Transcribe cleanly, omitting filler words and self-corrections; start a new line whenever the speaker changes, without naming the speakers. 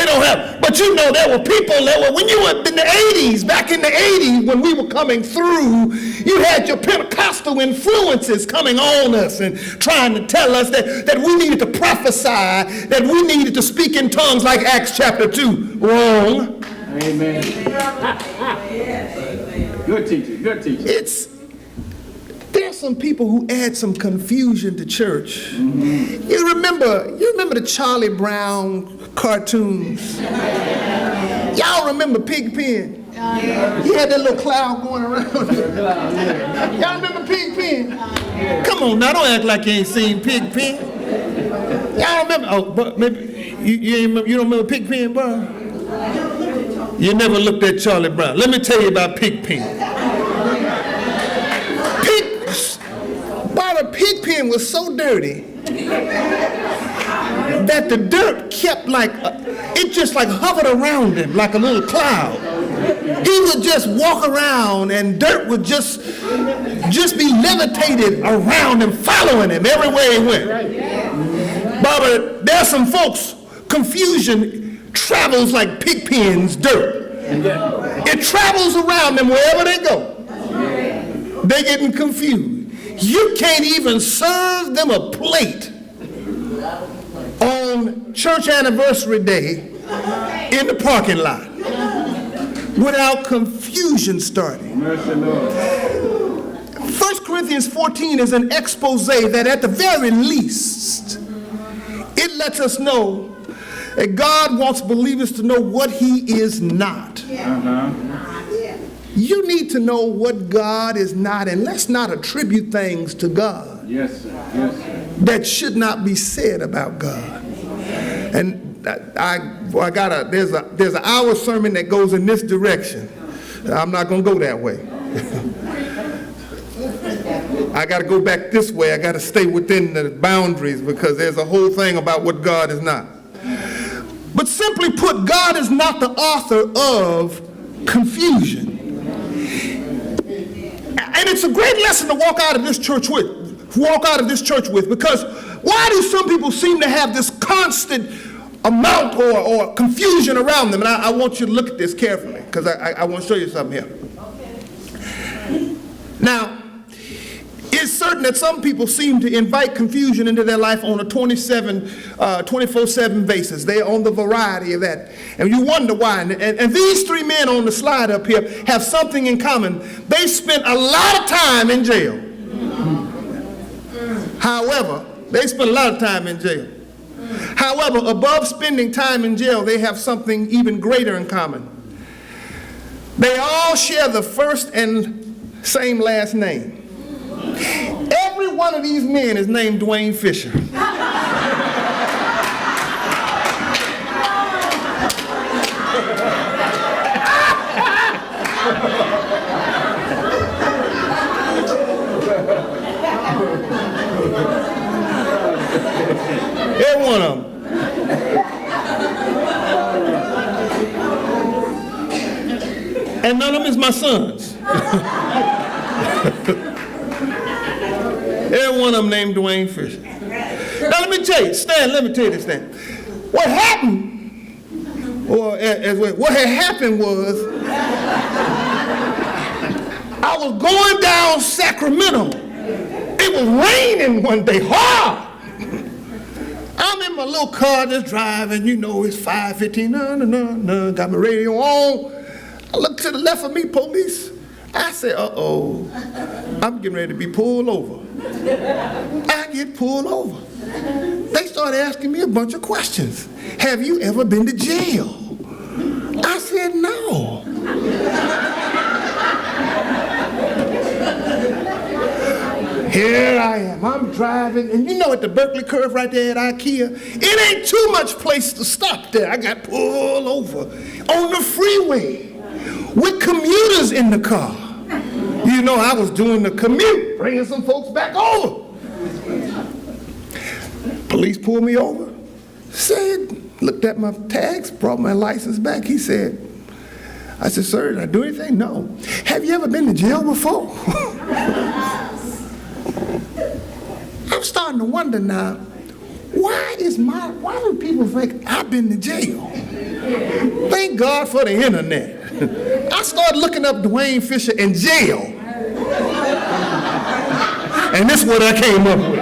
They don't have, but you know there were people that were, when you were in the 80s, back in the 80s when we were coming through, you had your Pentecostal influences coming on us and trying to tell us that we needed to prophesy, that we needed to speak in tongues like Acts chapter 2. Wrong.
Amen. Good teaching, good teaching.
There's some people who add some confusion to church. Mm-hmm. You remember the Charlie Brown cartoons? Y'all remember Pigpen? He had that little cloud going around. Y'all remember Pigpen? Come on now, don't act like you ain't seen Pigpen. Y'all remember? Oh, but maybe you don't remember Pigpen, bro? You never looked at Charlie Brown. Let me tell you about Pigpen. The pig pen was so dirty that the dirt kept it just hovered around him like a little cloud. He would just walk around and dirt would just be levitated around him, following him everywhere he went. Barbara, there's some folks, confusion travels like pig pen's dirt. It travels around them wherever they go. They're getting confused. You can't even serve them a plate on church anniversary day in the parking lot without confusion starting. 1 Corinthians 14 is an expose that at the very least, it lets us know that God wants believers to know what he is not. You need to know what God is not, and let's not attribute things to God.
Yes, sir. Yes, sir.
That should not be said about God. And there's an hour sermon that goes in this direction. I'm not going to go that way. I got to go back this way. I got to stay within the boundaries because there's a whole thing about what God is not. But simply put, God is not the author of confusion. And it's a great lesson to walk out of this church with, because why do some people seem to have this constant amount or confusion around them? And I want you to look at this carefully, because I want to show you something here. Now, it's certain that some people seem to invite confusion into their life on a 24/7 basis. They're on the variety of that. And you wonder why. And these three men on the slide up here have something in common. They spent a lot of time in jail. However, above spending time in jail, they have something even greater in common. They all share the first and same last name. Every one of these men is named Dwayne Fisher. Every one of them. And none of them is my sons. Every one of them named Dwayne Fisher. Now let me tell you, Stan, what happened, what had happened was, I was going down Sacramento. It was raining one day, hard. I'm in my little car just driving, it's 5:15, got my radio on. I look to the left of me, police. I said, uh-oh, I'm getting ready to be pulled over. I get pulled over. They started asking me a bunch of questions. Have you ever been to jail? I said, no. Here I am, I'm driving, and at the Berkeley curve right there at IKEA, it ain't too much place to stop there. I got pulled over on the freeway with commuters in the car. I was doing the commute, bringing some folks back over. Police pulled me over, looked at my tags, brought my license back. I said, sir, did I do anything? No. Have you ever been to jail before? I'm starting to wonder now, why do people think I've been to jail? thank God for the internet. I started looking up Dwayne Fisher in jail. And this is what I came up with.